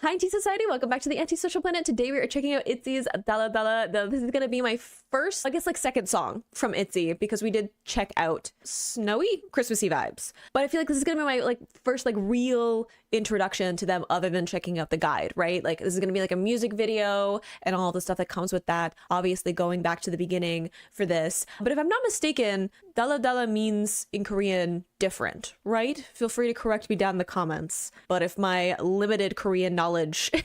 Hi, Anti-Society. Welcome back to the Anti-Social Planet. Today we are checking out ITZY's Dalla Dalla. This is going to be my first, I guess, like second song from ITZY because we did check out Snowy Christmassy vibes. But I feel like this is going to be my like first like real introduction to them other than checking out the guide, right? Like this is going to be like a music video and all the stuff that comes with that. Obviously going back to the beginning for this. But if I'm not mistaken, Dalla Dalla means in Korean different, right? Feel free to correct me down in the comments. But if my limited Korean knowledge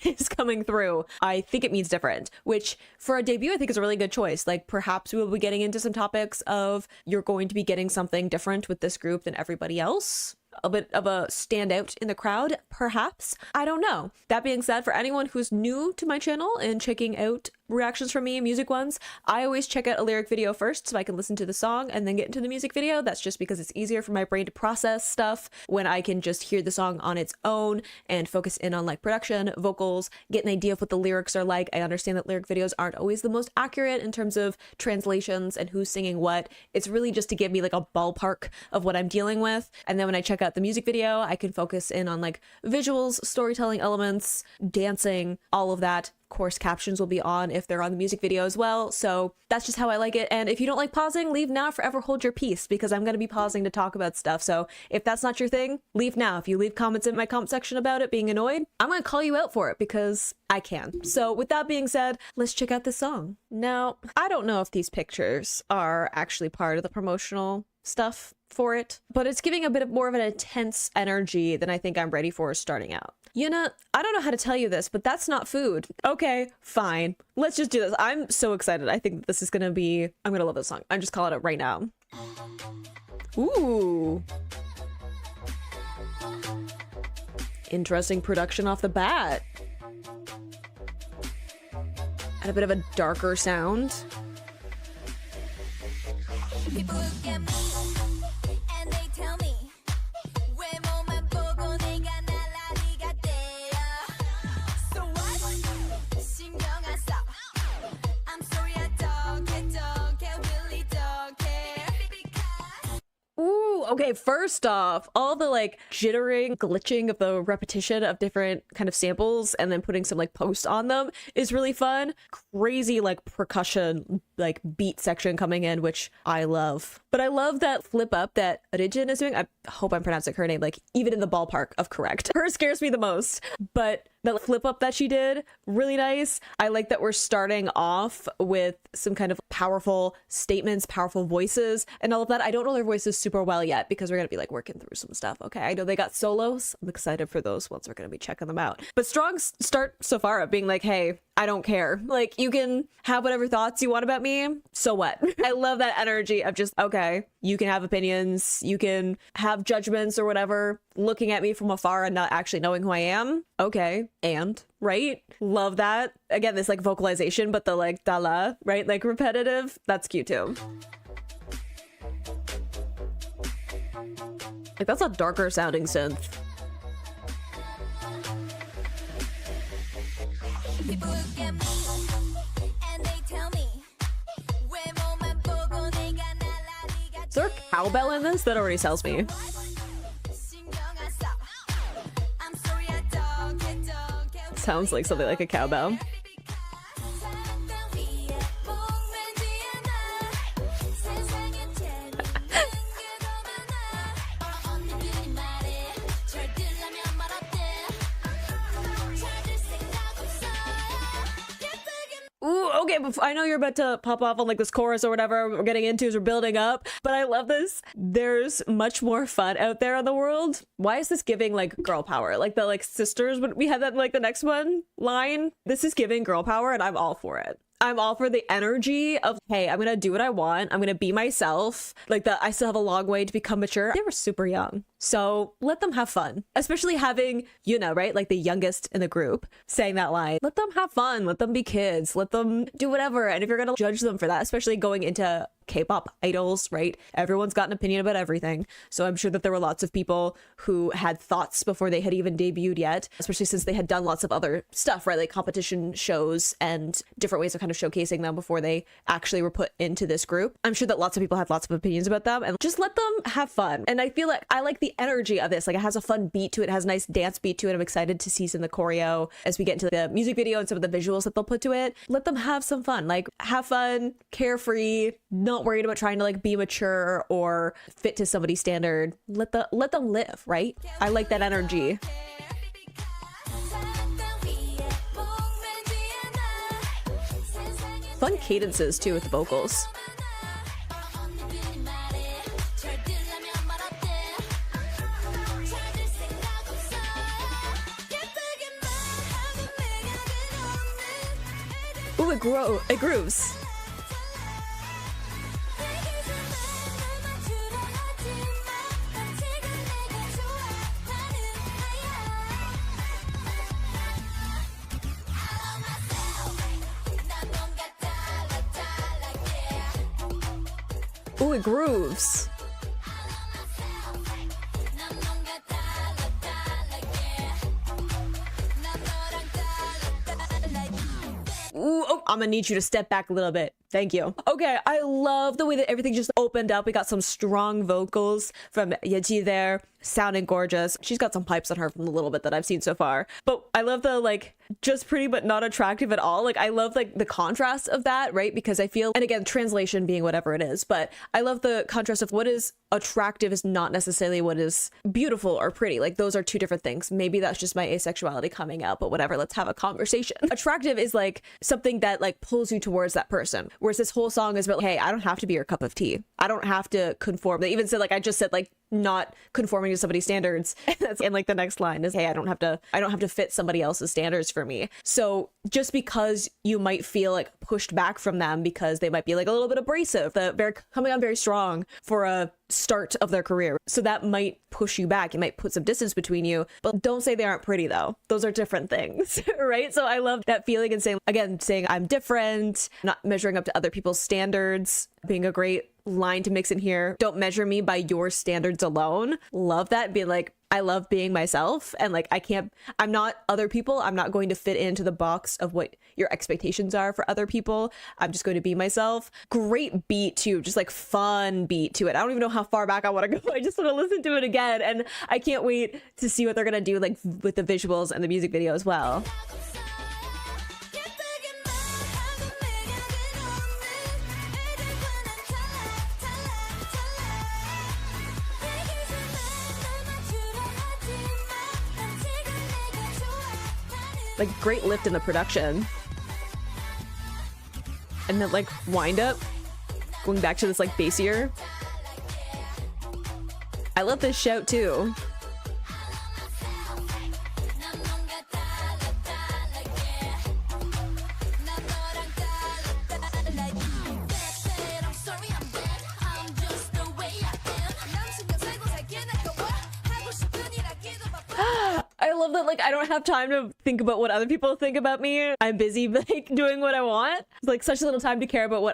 is coming through, I think it means different, which for a debut, I think is a really good choice. Like perhaps we will be getting into some topics of you're going to be getting something different with this group than everybody else. A bit of a standout in the crowd, perhaps. I don't know. That being said, for anyone who's new to my channel and checking out reactions from me, music ones, I always check out a lyric video first so I can listen to the song and then get into the music video. That's just because it's easier for my brain to process stuff when I can just hear the song on its own and focus in on like production, vocals, get an idea of what the lyrics are like. I understand that lyric videos aren't always the most accurate in terms of translations and who's singing what. It's really just to give me like a ballpark of what I'm dealing with. And then when I check out the music video, I can focus in on like visuals, storytelling elements, dancing, all of that. Of course, captions will be on if they're on the music video as well. So that's just how I like it. And if you don't like pausing, leave now, forever hold your peace, because I'm going to be pausing to talk about stuff. So if that's not your thing, leave now. If you leave comments in my comment section about it being annoyed, I'm going to call you out for it because I can. So with that being said, let's check out this song. Now, I don't know if these pictures are actually part of the promotional stuff for it, but it's giving a bit of more of an intense energy than I think I'm ready for starting out. Yuna, I don't know how to tell you this, but that's not food. Okay, fine. Let's just do this. I'm so excited. I think this is gonna be, I'm gonna love this song. I'm just calling it right now. Ooh. Interesting production off the bat. And a bit of a darker sound. People look at me and they tell me so what? I'm sorry I don't care, really don't care. Ooh, okay, first off, all the like jittering, glitching of the repetition of different kind of samples and then putting some like post on them is really fun. Crazy like percussion like beat section coming in, which I love. But I love that flip up that Origin is doing. I hope I'm pronouncing her name like even in the ballpark of correct. Her scares me the most, but the flip up that she did, really nice. I like that we're starting off with some kind of powerful statements, powerful voices and all of that. I don't know their voices super well yet because we're gonna be like working through some stuff. Okay, I know they got solos. I'm excited for those ones. We're gonna be checking them out. But strong start so far of being like, hey, I don't care. Like you can have whatever thoughts you want about me. So what? I love that energy of just, okay, you can have opinions, you can have judgments or whatever, looking at me from afar and not actually knowing who I am. Okay. And right. Love that. Again, this like vocalization, but the like dalla, right? Like repetitive. That's cute too. Like that's a darker sounding synth. People look at me and they tell me is there a cowbell in this? That already sells me. Sounds like something like a cowbell. Ooh, okay, I know you're about to pop off on like this chorus or whatever we're getting into as we're building up, but I love this. There's much more fun out there in the world. Why is this giving like girl power? Like the like sisters, when we had that like the next one line, this is giving girl power and I'm all for it. I'm all for the energy of, hey, I'm gonna do what I want. I'm gonna be myself. Like I still have a long way to become mature. They were super young. So let them have fun, especially having, you know, right? Like the youngest in the group saying that line, let them have fun. Let them be kids. Let them do whatever. And if you're gonna judge them for that, especially going into K-pop idols, right? Everyone's got an opinion about everything. So I'm sure that there were lots of people who had thoughts before they had even debuted yet, especially since they had done lots of other stuff, right? Like competition shows and different ways of kind of showcasing them before they actually were put into this group. I'm sure that lots of people had lots of opinions about them, and just let them have fun. And I feel like I like the energy of this. Like, it has a fun beat to it. It has a nice dance beat to it. I'm excited to see some of the choreo as we get into the music video and some of the visuals that they'll put to it. Let them have some fun. Like, have fun, carefree, not worried about trying to like be mature or fit to somebody's standard. Let them live, right? I like that energy. Fun cadences too with the vocals. Ooh, it grooves. Ooh, it grooves. Ooh, oh, I'm gonna need you to step back a little bit. Thank you. Okay, I love the way that everything just opened up. We got some strong vocals from ITZY there, sounding gorgeous. She's got some pipes on her from the little bit that I've seen so far. But I love the like just pretty but not attractive at all. Like, I love like the contrast of that, right? Because I feel, and again, translation being whatever it is, but I love the contrast of what is attractive is not necessarily what is beautiful or pretty. Like, those are two different things. Maybe that's just my asexuality coming out, but whatever, let's have a conversation. Attractive is like something that like pulls you towards that person. Whereas this whole song is about, hey, I don't have to be your cup of tea. I don't have to conform. They even said, like, I just said, like, not conforming to somebody's standards. That's in like the next line is, hey, I don't have to fit somebody else's standards for me. So just because you might feel like pushed back from them because they might be like a little bit abrasive, they're coming on very strong for a start of their career, so that might push you back. It might put some distance between you, but don't say they aren't pretty though. Those are different things. Right? So I love that feeling, and saying I'm different, not measuring up to other people's standards, being a great line to mix in here. Don't measure me by your standards alone. Love that. Being like, I love being myself, and like, I'm not other people. I'm not going to fit into the box of what your expectations are for other people. I'm just going to be myself. Great beat too, just like fun beat to it. I don't even know how far back I want to go. I just want to listen to it again, and I can't wait to see what they're gonna do like with the visuals and the music video as well. Like, great lift in the production. And then like wind up, going back to this like bassier. I love this shout too. I love that, like, I don't have time to think about what other people think about me. I'm busy like doing what I want. It's like such a little time to care about what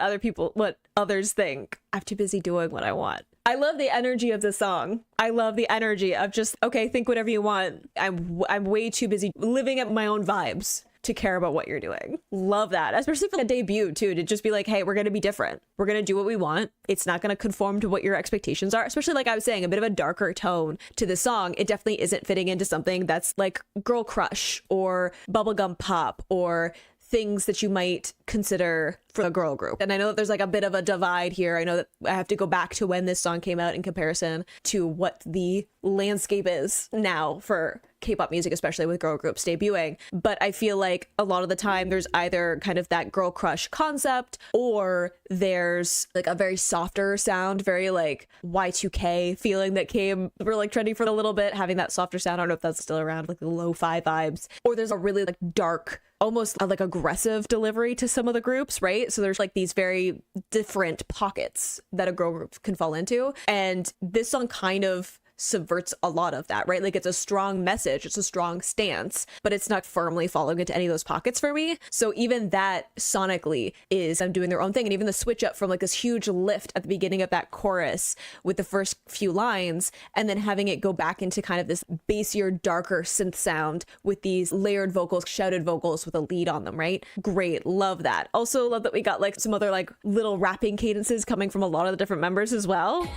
others think. I'm too busy doing what I want. I love the energy of this song. I love the energy of just, okay, think whatever you want. I'm way too busy living up my own vibes to care about what you're doing. Love that, especially for the debut too, to just be like, hey, we're gonna be different. We're gonna do what we want. It's not gonna conform to what your expectations are, especially like I was saying, a bit of a darker tone to the song. It definitely isn't fitting into something that's like girl crush or bubblegum pop or things that you might consider for a girl group. And I know that there's like a bit of a divide here. I know that I have to go back to when this song came out in comparison to what the landscape is now for K-pop music, especially with girl groups debuting. But I feel like a lot of the time there's either kind of that girl crush concept, or there's like a very softer sound, very like Y2K feeling that were like trending for a little bit, having that softer sound. I don't know if that's still around, like the lo-fi vibes. Or there's a really like dark, almost like aggressive delivery to some of the groups, right? So there's like these very different pockets that a girl group can fall into. And this song kind of subverts a lot of that, right? Like it's a strong message, it's a strong stance, but it's not firmly falling into any of those pockets for me. So even that sonically is them doing their own thing. And even the switch up from like this huge lift at the beginning of that chorus with the first few lines, and then having it go back into kind of this bassier, darker synth sound with these layered vocals, shouted vocals with a lead on them, right? Great, love that. Also love that we got like some other like little rapping cadences coming from a lot of the different members as well.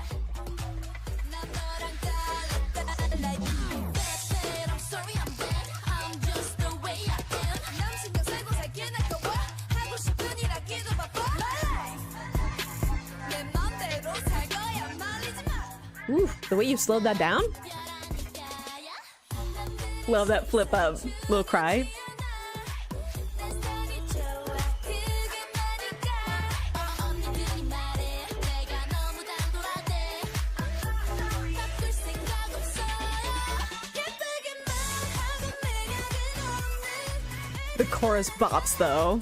Ooh, the way you slowed that down. Love that flip up little cry. The chorus bops though.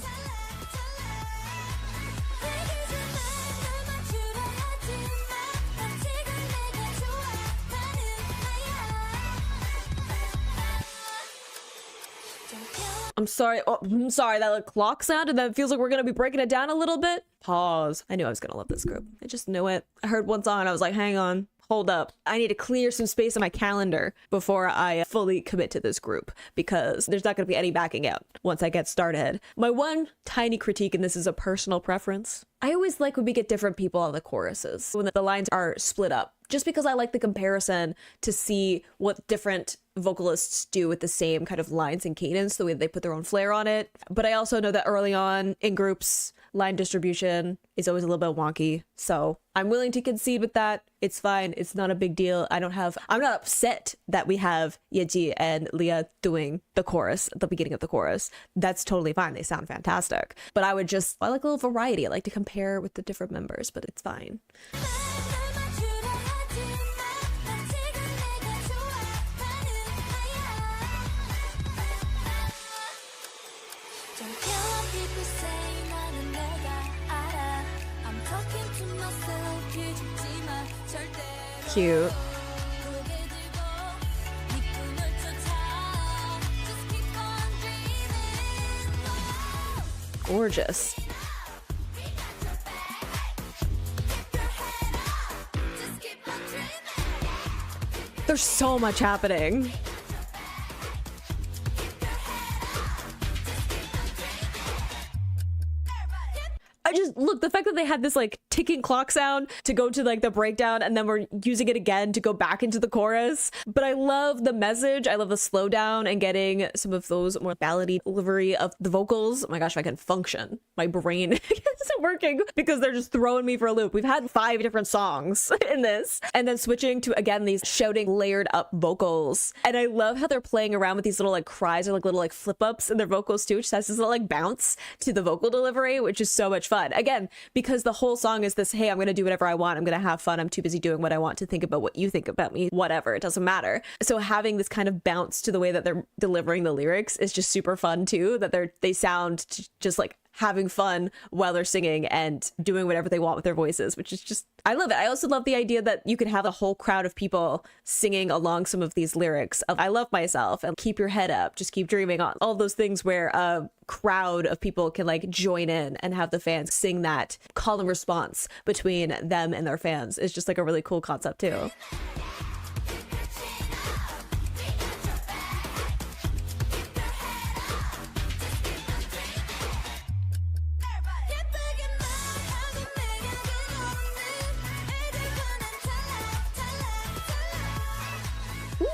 I'm sorry, that like clock sound, and then it feels like we're gonna be breaking it down a little bit. Pause. I knew I was gonna love this group. I just knew it. I heard one song and I was like, hang on, hold up. I need to clear some space in my calendar before I fully commit to this group, because there's not gonna be any backing out once I get started. My one tiny critique, and this is a personal preference, I always like when we get different people on the choruses, when the lines are split up, just because I like the comparison to see what different vocalists do with the same kind of lines and cadence, the way they put their own flair on it. But I also know that early on in groups, line distribution is always a little bit wonky. So I'm willing to concede with that. It's fine. It's not a big deal. I'm not upset that we have ITZY and Leah doing the chorus at the beginning of the chorus. That's totally fine. They sound fantastic. But I like a little variety. I like to compare with the different members, but it's fine. Cute. Gorgeous. There's so much happening. Look, the fact that they had this like ticking clock sound to go to like the breakdown, and then we're using it again to go back into the chorus. But I love the message. I love the slowdown and getting some of those more ballady delivery of the vocals. Oh my gosh, if I can function. My brain isn't working because they're just throwing me for a loop. We've had 5 different songs in this, and then switching to, again, these shouting layered up vocals. And I love how they're playing around with these little like cries or like little like flip ups in their vocals too, which has this little like bounce to the vocal delivery, which is so much fun. Again, because the whole song is this, hey, I'm going to do whatever I want. I'm going to have fun. I'm too busy doing what I want to think about what you think about me, whatever. It doesn't matter. So having this kind of bounce to the way that they're delivering the lyrics is just super fun too, that they sound just like having fun while they're singing and doing whatever they want with their voices, which is just, I love it. I also love the idea that you can have a whole crowd of people singing along some of these lyrics of I love myself and keep your head up, just keep dreaming on, all those things where a crowd of people can like join in and have the fans sing that call and response between them and their fans is just like a really cool concept too.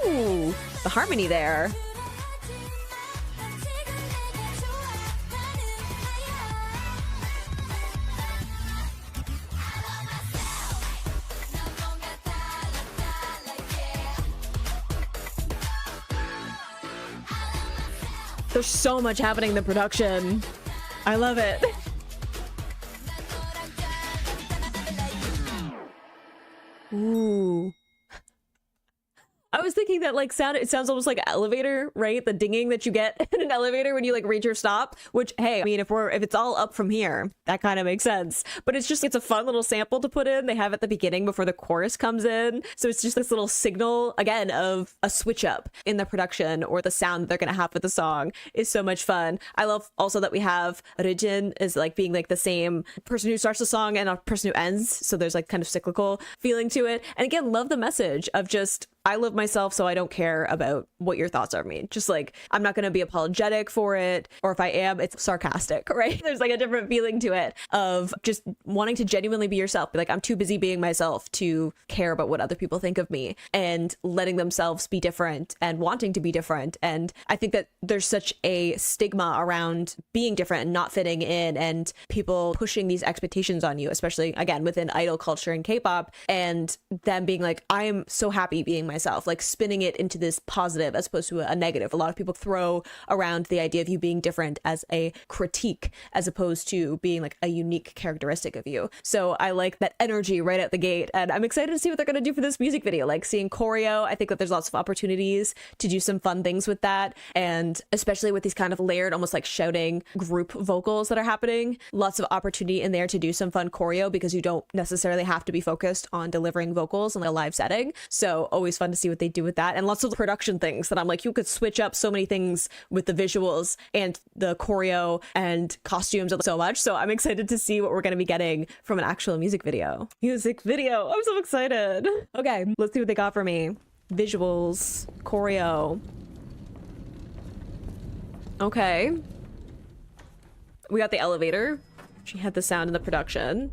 Ooh, the harmony there. There's so much happening in the production. I love it. Ooh. I was thinking making that like sound. It sounds almost like an elevator, right? The dinging that you get in an elevator when you like reach your stop, which, hey, I mean, if it's all up from here, that kind of makes sense. But it's a fun little sample to put in. They have at the beginning before the chorus comes in. So it's just this little signal again of a switch up in the production or the sound that they're going to have with the song is so much fun. I love also that we have Rijin is like being like the same person who starts the song and a person who ends. So there's like kind of cyclical feeling to it. And again, love the message of just, I love myself, so I don't care about what your thoughts are of me. Just like, I'm not going to be apologetic for it. Or if I am, it's sarcastic, right? There's like a different feeling to it of just wanting to genuinely be yourself. Be like, I'm too busy being myself to care about what other people think of me, and letting themselves be different and wanting to be different. And I think that there's such a stigma around being different and not fitting in, and people pushing these expectations on you, especially again within idol culture and K-pop, and them being like, I am so happy being myself, like spinning it into this positive as opposed to a negative. A lot of people throw around the idea of you being different as a critique as opposed to being like a unique characteristic of you. So I like that energy right out the gate, and I'm excited to see what they're going to do for this music video. Like seeing choreo, I think that there's lots of opportunities to do some fun things with that, and especially with these kind of layered, almost like shouting group vocals that are happening, lots of opportunity in there to do some fun choreo because you don't necessarily have to be focused on delivering vocals in a live setting. So always fun to see what they do with that, and lots of production things that I'm like, you could switch up so many things with the visuals and the choreo and costumes so much. So I'm excited to see what we're going to be getting from an actual music video. I'm so excited. Okay, let's see what they got for me. Visuals, choreo. Okay, we got the elevator. She had the sound in the production.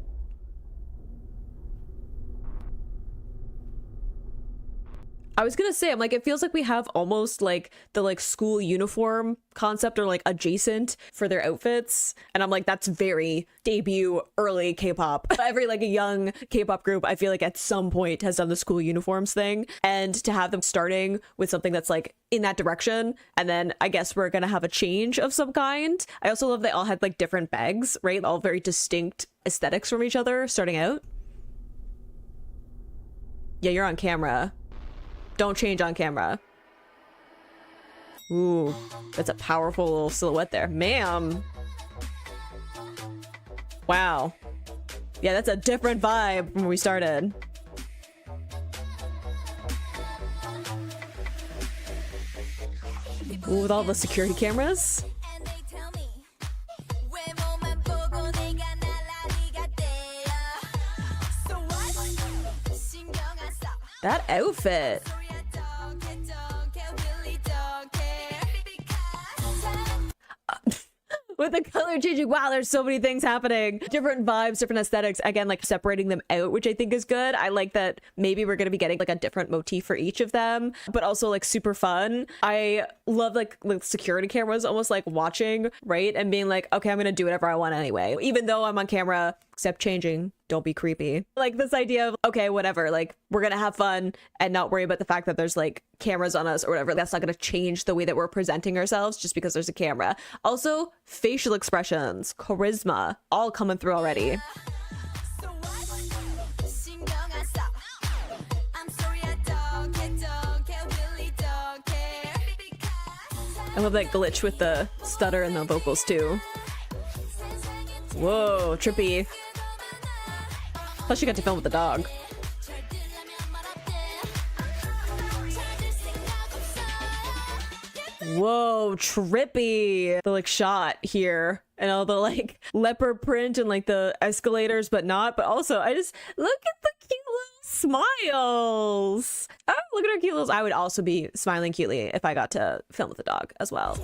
I was gonna say, I'm like, it feels like we have almost like the like school uniform concept or like adjacent for their outfits, and I'm like, that's very debut early K-pop. Every like a young K-pop group I feel like at some point has done the school uniforms thing, and to have them starting with something that's like in that direction, and then I guess we're gonna have a change of some kind. I also love they all had like different bags, right? All very distinct aesthetics from each other starting out. Yeah, you're on camera. Don't change on camera. Ooh, that's a powerful little silhouette there. Ma'am. Wow. Yeah, that's a different vibe from when we started. Ooh, with all the security cameras. That outfit. With the color changing, wow, there's so many things happening. Different vibes, different aesthetics. Again, like separating them out, which I think is good. I like that maybe we're going to be getting like a different motif for each of them, but also like super fun. I love like security cameras almost like watching, right? And being like, okay, I'm going to do whatever I want anyway. Even though I'm on camera, except changing. Don't be creepy. Like this idea of, okay, whatever, like we're gonna have fun and not worry about the fact that there's like cameras on us or whatever. That's not gonna change the way that we're presenting ourselves just because there's a camera. Also, facial expressions, charisma, all coming through already. I love that glitch with the stutter and the vocals too. Whoa, trippy. Plus you got to film with the dog. Whoa, trippy. The like shot here and all the like leopard print and like the escalators, but not. But also, I just look at the cute little smiles. Oh, look at her cute little. I would also be smiling cutely if I got to film with the dog as well.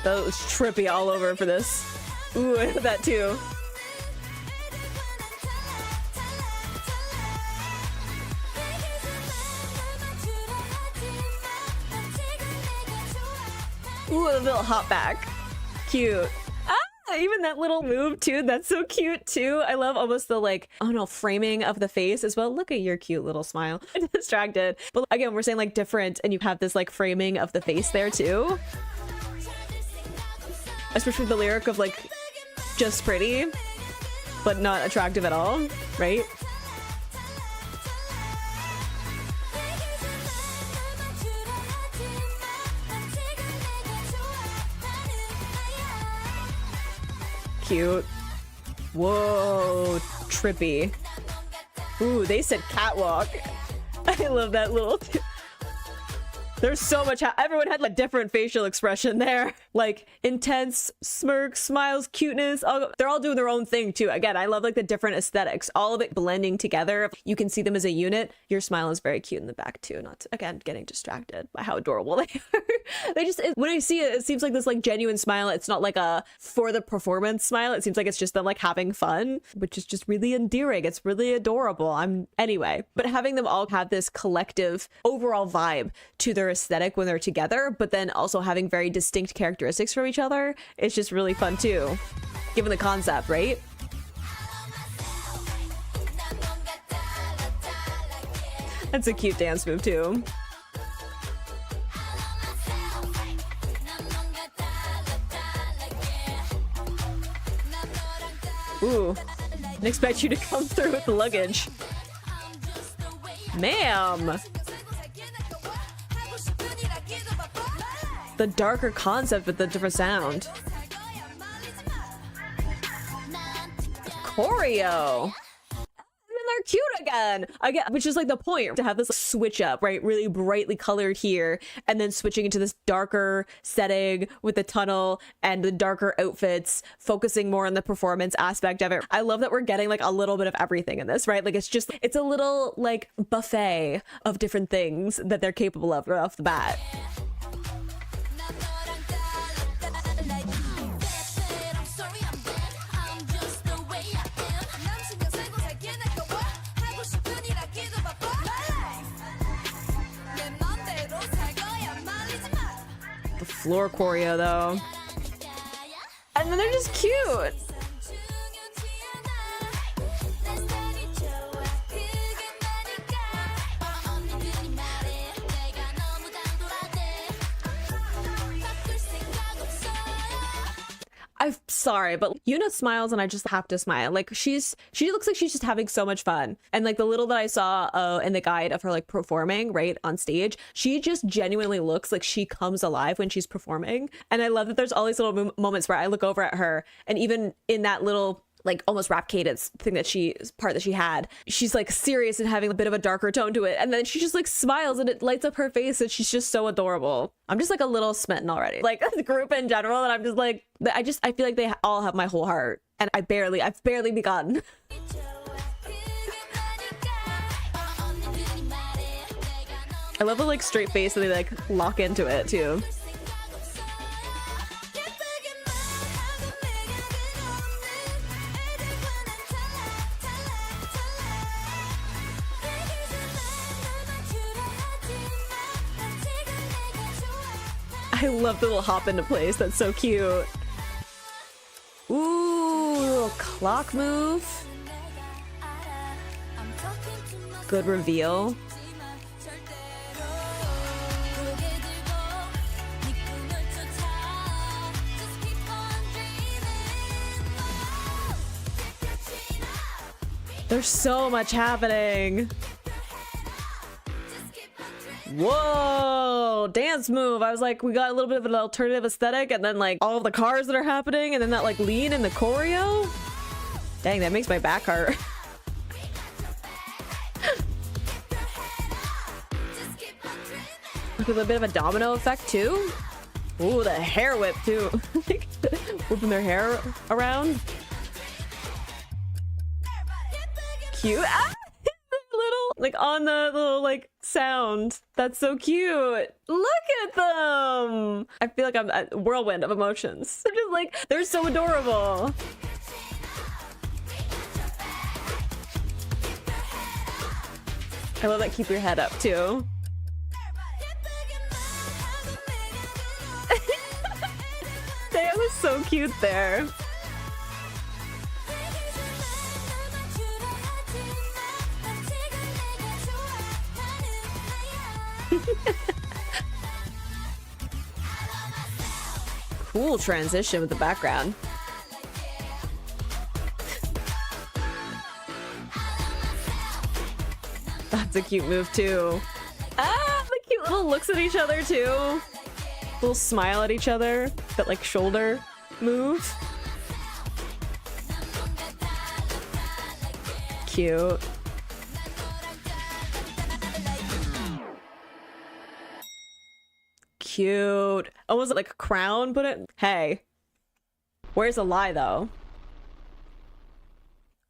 That was trippy all over for this. Ooh, I love that too. Ooh, a little hop back. Cute. Ah, even that little move too. That's so cute too. I love almost the like, oh no, framing of the face as well. Look at your cute little smile. I'm distracted. But again, we're saying like different and you have this like framing of the face there too. Especially the lyric of like just pretty, but not attractive at all, right? Cute. Whoa, trippy. Ooh, they said catwalk. I love that little... There's so much. Everyone had like different facial expression there, like intense, smirks, smiles, cuteness. They're all doing their own thing too. Again, I love like the different aesthetics, all of it blending together. You can see them as a unit. Your smile is very cute in the back too. Not to, again, getting distracted by how adorable they are. They just, when I see it, it seems like this like genuine smile. It's not like a for the performance smile. It seems like it's just them like having fun, which is just really endearing. It's really adorable. Anyway, but having them all have this collective overall vibe to their aesthetic when they're together, but then also having very distinct characteristics from each other, it's just really fun too, given the concept, right? That's a cute dance move too. Ooh, didn't expect you to come through with the luggage. Ma'am! The darker concept with the different sound. Choreo. And then they're cute again. Which is like the point, to have this switch up, right? Really brightly colored here, and then switching into this darker setting with the tunnel and the darker outfits, focusing more on the performance aspect of it. I love that we're getting like a little bit of everything in this, right? Like it's a little like buffet of different things that they're capable of right off the bat. Floor choreo though, and then they're just cute. I'm sorry, but Yuna smiles and I just have to smile. Like she looks like she's just having so much fun. And like the little that I saw in the guide of her like performing right on stage, she just genuinely looks like she comes alive when she's performing. And I love that there's all these little moments where I look over at her, and even in that little like almost rap cadence thing that she had, she's like serious and having a bit of a darker tone to it, and then she just like smiles and it lights up her face, and she's just so adorable. I'm just like a little smitten already, like the group in general, and I'm just like, I feel like they all have my whole heart, and I've barely begun. I love the like straight face that they like lock into it too. I love the little hop into place. That's so cute. Ooh, little clock move. Good reveal. There's so much happening. Whoa, dance move. I was like, we got a little bit of an alternative aesthetic, and then like all of the cars that are happening, and then that like lean in the choreo. Dang, that makes my back hurt. With a bit of a domino effect too. Ooh, the hair whip too. Whipping their hair around. Cute. Ah! Little like on the little like sound. That's so cute. Look at them. I feel like I'm a whirlwind of emotions. They're just like, they're so adorable. I love that keep your head up too. They was so cute there. Cool transition with the background. That's a cute move too. Ah, the cute little looks at each other too. Little smile at each other. That like shoulder move. Cute. Cute. Almost like a crown, but it. Hey. Where's the lie though?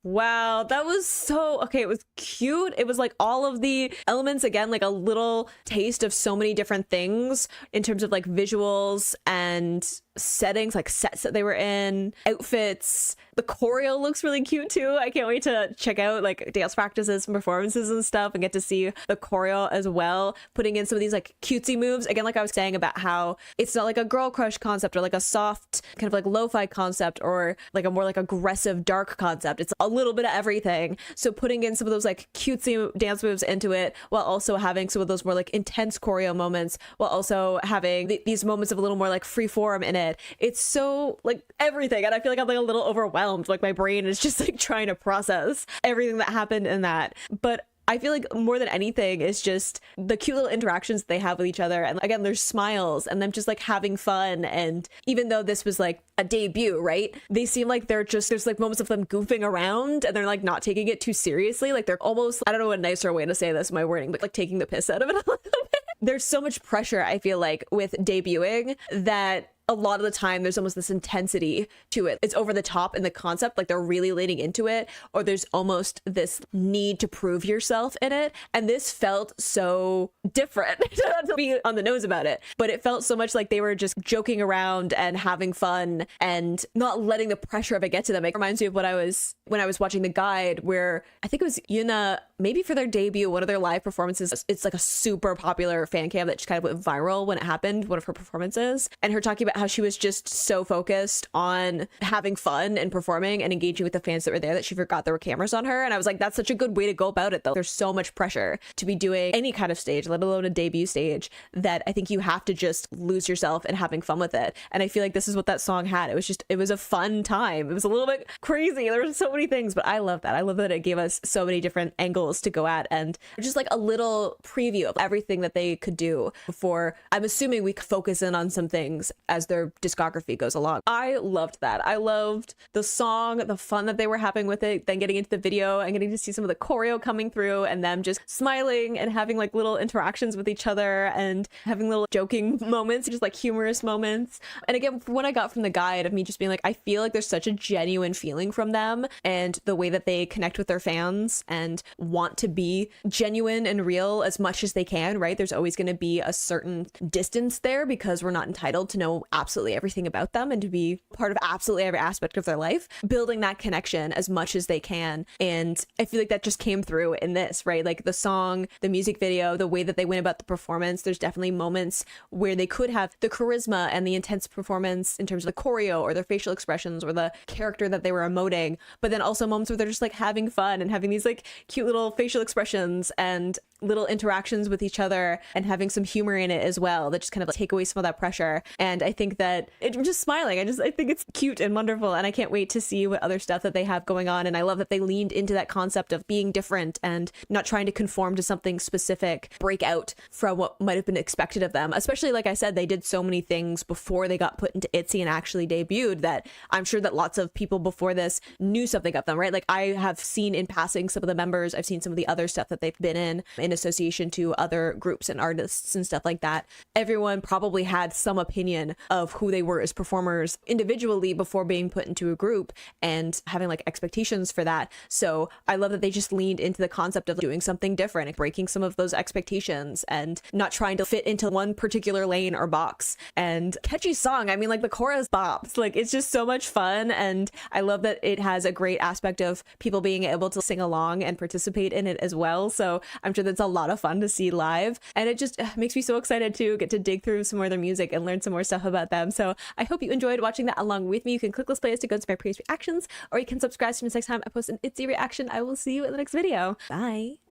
Wow, that was so okay. It was cute. It was like all of the elements again, like a little taste of so many different things in terms of like visuals and settings, like sets that they were in, outfits. The choreo looks really cute too. I can't wait to check out like dance practices and performances and stuff and get to see the choreo as well, putting in some of these like cutesy moves again, like I was saying about how it's not like a girl crush concept or like a soft kind of like lo-fi concept or like a more like aggressive dark concept. It's a little bit of everything. So putting in some of those like cutesy dance moves into it while also having some of those more like intense choreo moments while also having these moments of a little more like free form in it. It's so like everything, and I feel like I'm like a little overwhelmed. Like my brain is just like trying to process everything that happened in that. But I feel like more than anything is just the cute little interactions they have with each other. And again, there's smiles and them just like having fun. And even though this was like a debut, right? They seem like they're just, there's like moments of them goofing around and they're like not taking it too seriously. Like they're almost, I don't know a nicer way to say this, my wording, but like taking the piss out of it a little bit. There's so much pressure, I feel like, with debuting that a lot of the time there's almost this intensity to it. It's over the top in the concept, like they're really leaning into it, or there's almost this need to prove yourself in it. And this felt so different to be on the nose about it, but it felt so much like they were just joking around and having fun and not letting the pressure of it get to them. It reminds me of when I was watching the guide, where I think it was Yuna, maybe for their debut, one of their live performances. It's like a super popular fan cam that just kind of went viral when it happened, one of her performances, and her talking about how she was just so focused on having fun and performing and engaging with the fans that were there that she forgot there were cameras on her. And I was like, that's such a good way to go about it though. There's so much pressure to be doing any kind of stage, let alone a debut stage, that I think you have to just lose yourself in having fun with it. And I feel like this is what that song had. It was a fun time. It was a little bit crazy. There were so many things, but I love that. I love that it gave us so many different angles to go at and just like a little preview of everything that they could do before, I'm assuming, we could focus in on some things as their discography goes along. I loved that. I loved the song, the fun that they were having with it, then getting into the video and getting to see some of the choreo coming through and them just smiling and having like little interactions with each other and having little joking moments, just like humorous moments. And again, from what I got from the guide of me just being like, I feel like there's such a genuine feeling from them and the way that they connect with their fans and want to be genuine and real as much as they can, right? There's always going to be a certain distance there because we're not entitled to know absolutely everything about them and to be part of absolutely every aspect of their life, building that connection as much as they can. And I feel like that just came through in this, right? Like the song, the music video, the way that they went about the performance, there's definitely moments where they could have the charisma and the intense performance in terms of the choreo or their facial expressions or the character that they were emoting, but then also moments where they're just like having fun and having these like cute little facial expressions and little interactions with each other and having some humor in it as well that just kind of like take away some of that pressure. And I think that I'm just smiling. I think it's cute and wonderful, and I can't wait to see what other stuff that they have going on. And I love that they leaned into that concept of being different and not trying to conform to something specific, break out from what might have been expected of them. Especially, like I said, they did so many things before they got put into ITZY and actually debuted that I'm sure that lots of people before this knew something of them, right? Like I have seen in passing some of the members, I've seen some of the other stuff that they've been in association to other groups and artists and stuff like that. Everyone probably had some opinion of who they were as performers individually before being put into a group and having like expectations for that. So I love that they just leaned into the concept of doing something different and breaking some of those expectations and not trying to fit into one particular lane or box. And catchy song, I mean, like the chorus bops, like it's just so much fun. And I love that it has a great aspect of people being able to sing along and participate in it as well. So I'm sure that's a lot of fun to see live, and it just makes me so excited to get to dig through some more of their music and learn some more stuff about them. So I hope you enjoyed watching that along with me. You can click those plays to go to my previous reactions, or you can subscribe to me next time I post an ITZY reaction. I will see you in the next video. Bye.